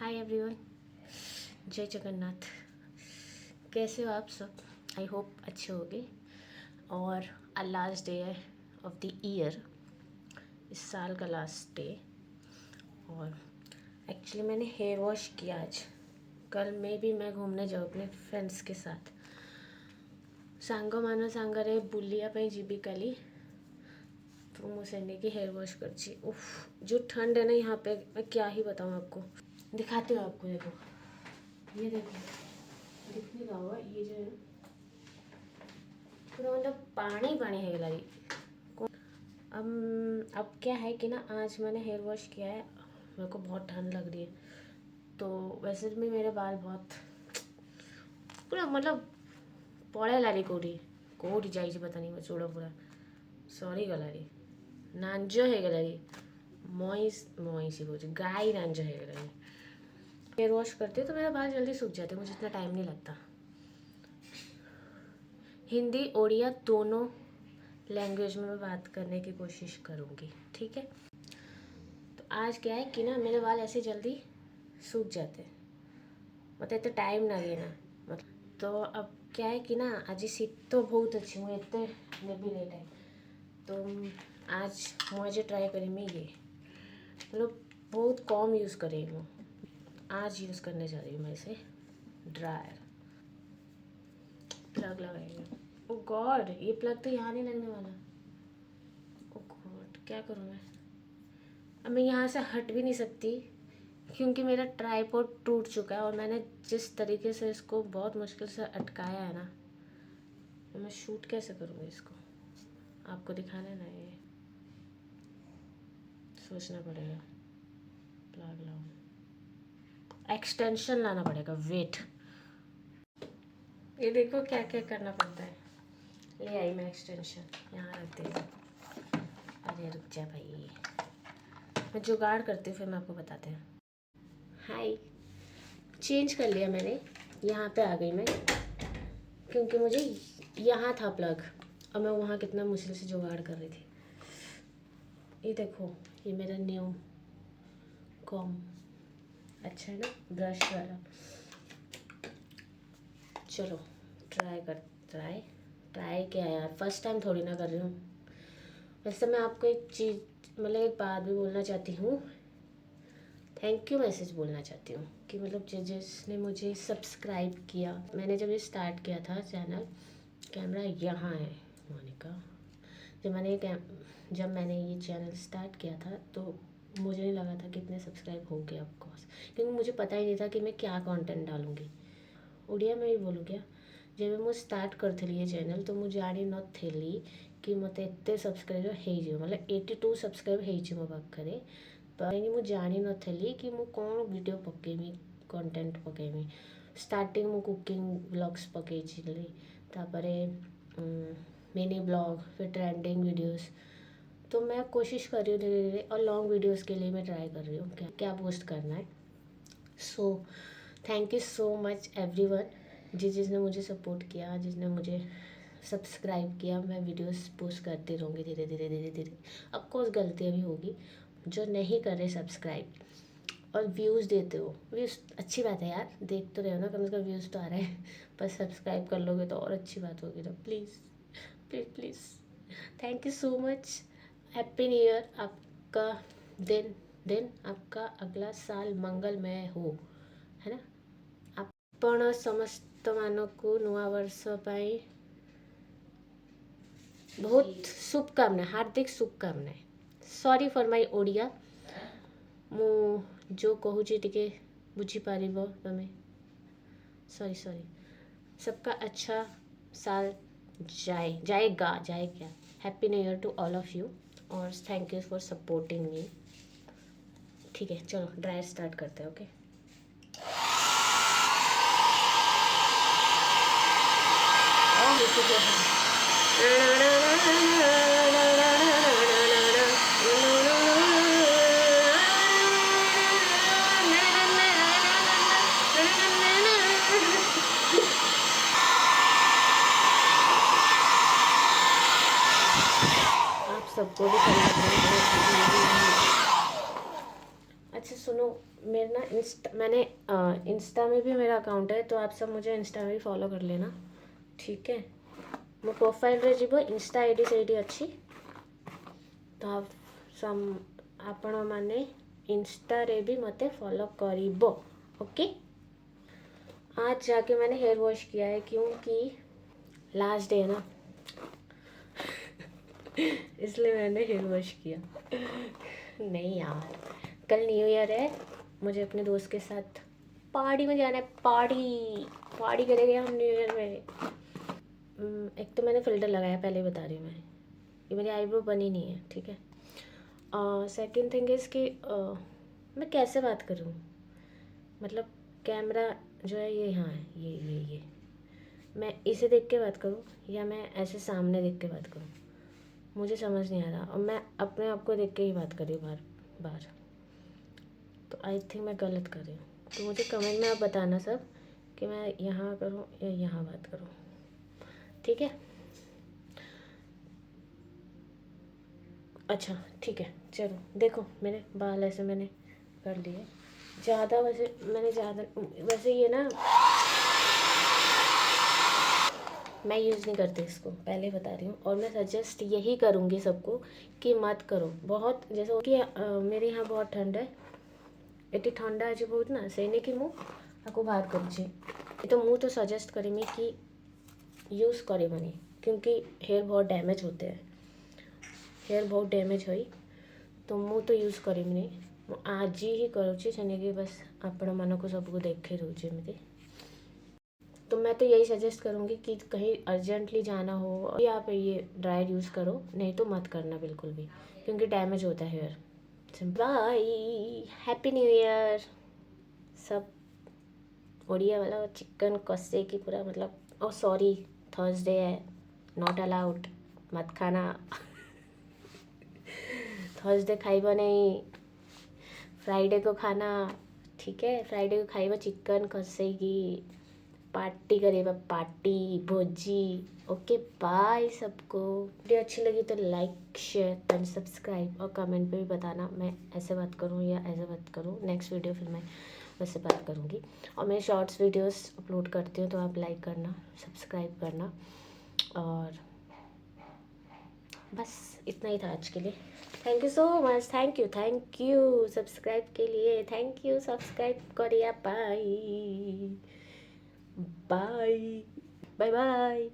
Hi everyone, जय जगन्नाथ। कैसे हो आप सब? आई होप अच्छे होगे। और last day of the year, इस साल का लास्ट डे। और एक्चुअली मैंने हेयर वॉश किया आज। कल में भी मैं घूमने जाऊँ अपने फ्रेंड्स के साथ। सांगमान सांगरे बुलिया पे जीबी कली तो मुझे की हेयर वॉश कर ची। उफ, जो ठंड है ना यहाँ पे, मैं क्या ही बताऊँ आपको। दिखाती हूँ आपको, देखो ये देखो, दिख नहीं रहा होगा ये जो है पूरा मतलब पानी पानी है लगी। अब क्या है कि ना, आज मैंने हेयर वॉश किया है, मेरे को बहुत ठंड लग रही है। तो वैसे भी मेरे बाल बहुत पूरा मतलब पड़े लारी कोटी जाइए, पता नहीं मैं चूड़ा पूरा सॉरी गलारी नांजो है गलारी मोइसी कौच गाय नांजो है गलारी। हेयर वॉश करते तो मेरा बाल जल्दी सूख जाते, मुझे इतना टाइम नहीं लगता। हिंदी उड़िया दोनों लैंग्वेज में मैं बात करने की कोशिश करूँगी, ठीक है। तो आज क्या है कि ना, मेरे बाल ऐसे जल्दी सूख जाते, मतलब इतना टाइम ना लेना। मतलब तो अब क्या है कि ना, आज सीट तो बहुत अच्छी मुझे इतने भी लेट है। तो आज मुझे ट्राई करी मैं ये मतलब बहुत कम यूज़ करी हूँ। आज यूज़ करने जा रही हूँ मैं इसे ड्रायर प्लग लगाएंगे। ओ गॉड, ये प्लग तो यहाँ नहीं लगने वाला। ओ गॉड, क्या करूँ मैं? अब मैं यहाँ से हट भी नहीं सकती क्योंकि मेरा ट्राइपॉड टूट चुका है और मैंने जिस तरीके से इसको बहुत मुश्किल से अटकाया है ना, तो मैं शूट कैसे करूँगी इसको? आपको दिखाना है ना, ये सोचना पड़ेगा। प्लग लाऊं, एक्सटेंशन लाना पड़ेगा। वेट, ये देखो क्या क्या करना पड़ता है। ले आई मैं एक्सटेंशन, यहाँ रख दे। अरे रुक जा भाई, मैं जुगाड़ करती हूँ, फिर मैं आपको बताते हैं। हाय, चेंज कर लिया मैंने, यहाँ पे आ गई मैं क्योंकि मुझे यहाँ था प्लग और मैं वहाँ कितना मुश्किल से जुगाड़ कर रही थी। ये देखो, ये मेरा न्यू कॉम अच्छा है ना, ब्रश वाला। चलो ट्राई क्या यार, फर्स्ट टाइम थोड़ी ना कर रही हूँ। वैसे मैं आपको एक चीज़ मतलब एक बात भी बोलना चाहती हूँ, थैंक यू मैसेज बोलना चाहती हूँ कि मतलब जिसने मुझे सब्सक्राइब किया। मैंने जब ये स्टार्ट किया था चैनल, कैमरा यहाँ है मोनिका। जब मैंने ये चैनल स्टार्ट किया था तो मुझे नहीं लगा था कि इतने सब्सक्राइब हो गए ऑफकोर्स, क्योंकि मुझे पता ही नहीं था कि मैं क्या कंटेंट डालूँगी। उड़िया में ही बोलूँ क्या, जब मैं स्टार्ट करती ये चैनल तो मुझे जानी नथी कि मत एत सब्सक्राइबर हो, मतलब 82 सब्सक्राइब हो मो पाखे। मुझे जानी नथी कि मु कौन वीडियो पकेमी, कंटेंट पकेमी। स्टार्टिंग मु कुकिंग ब्लॉग्स पकई तापरे मिनी ब्लॉग, फिर ट्रेंडिंग वीडियोस। तो मैं कोशिश कर रही हूँ धीरे धीरे, और लॉन्ग वीडियोस के लिए मैं ट्राई कर रही हूँ क्या क्या पोस्ट करना है। So thank you so much everyone, जिसने मुझे सपोर्ट किया, जिसने मुझे सब्सक्राइब किया। मैं वीडियोस पोस्ट करती रहूँगी धीरे धीरे धीरे धीरे। ऑफकोर्स गलतियाँ भी होगी, जो नहीं कर रहे सब्सक्राइब और व्यूज़ देते हो, व्यूज़ अच्छी बात है यार, देख तो रहे हो ना, कम से कम व्यूज़ तो आ रहे हैं। पर सब्सक्राइब कर लोगे तो और अच्छी बात होगी ना। Please please please, thank you so much. Happy new year. आपका दिन आपका अगला साल मंगलमय हो, है ना। आपण समस्त मानकु नुआ वर्ष पाई बहुत शुभकामना, हार्दिक शुभकामना। सॉरी फॉर माय ओडिया, मु जो कहूँ टिके बुझीपार तमें। सॉरी सबका अच्छा साल जाएगा। Happy new year to all of you और thank you for supporting me. ठीक है, चलो ड्राई स्टार्ट करते हैं। ओके, आप सबको भी अच्छा सुनो दोनों मेरे ना मैंने इंस्टा में भी मेरा अकाउंट है, तो आप सब मुझे इंस्टा में भी फॉलो कर लेना, ठीक है। मो प्रोफाइल रे जीव इंस्टा आईडी से अच्छी, तो आप आपण मैंने इंस्टा रे भी मते फॉलो करिबो, ओके। आज जाके मैंने हेयर वॉश किया है क्योंकि लास्ट डे है ना, इसलिए मैंने हेयर वॉश किया। नहीं यार, कल न्यू ईयर है, मुझे अपने दोस्त के साथ पार्टी में जाना है। पार्टी पार्टी करेंगे हम न्यू ईयर में। एक तो मैंने फ़िल्टर लगाया, पहले ही बता रही हूँ मैं, ये मेरी आईब्रो बनी नहीं है, ठीक है। सेकंड थिंग इज़ कि मैं कैसे बात करूँ, मतलब कैमरा जो है ये यहाँ है, ये मैं इसे देख के बात करूँ या मैं ऐसे सामने देख के बात करूँ, मुझे समझ नहीं आ रहा। और मैं अपने आप को देख के ही बात कर रही हूँ बार बार, तो आई थिंक मैं गलत कर रही हूँ। तो मुझे कमेंट में आप बताना सब कि मैं यहाँ करूँ या यहाँ बात करूँ, ठीक है। अच्छा ठीक है, चलो देखो मेरे बाल ऐसे मैंने कर लिए ज़्यादा, वैसे ये ना मैं यूज़ नहीं करती इसको, पहले बता रही हूँ। और मैं सजेस्ट यही करूँगी सबको कि मत करो। बहुत जैसे कि मेरे यहाँ बहुत ठंड है, एटी ठंडा आज बहुत ना सेने कि मु आपको बात करुँची, तो मु तो सजेस्ट करेमी कि यूज़ करेबनी, क्योंकि हेयर बहुत डैमेज होते हैं, हेयर बहुत डैमेज हुई, तो मु तो यूज़ करेमी, आज ही करुँची सेने कि बस आपण मानक सबको देखे रोचे एमती। तो मैं तो यही सजेस्ट करूँगी कि कहीं अर्जेंटली जाना हो या आप ये ड्रायर यूज़ करो, नहीं तो मत करना बिल्कुल भी, क्योंकि डैमेज होता है hair. Bye, happy new year सब। ओडिया वाला चिकन कस्से की पूरा मतलब, ओ सॉरी थर्सडे है, नॉट अलाउड, मत खाना। थर्सडे खाइब नहीं, फ्राइडे को खाना, ठीक है। फ्राइडे को खाइब चिकन कस्से की, पार्टी करेगा, पार्टी भोजी, ओके। बाय सबको। वीडियो अच्छी लगी तो लाइक शेयर एंड सब्सक्राइब, और कमेंट पे भी बताना मैं ऐसे बात करूँ या ऐसे बात करूँ। नेक्स्ट वीडियो फिर मैं वैसे बात करूँगी। और मैं शॉर्ट्स वीडियोस अपलोड करती हूँ, तो आप लाइक करना, सब्सक्राइब करना, और बस इतना ही था आज के लिए। Thank you so much, thank you subscribe के लिए, थैंक यू सब्सक्राइब करिए। Bye bye bye bye.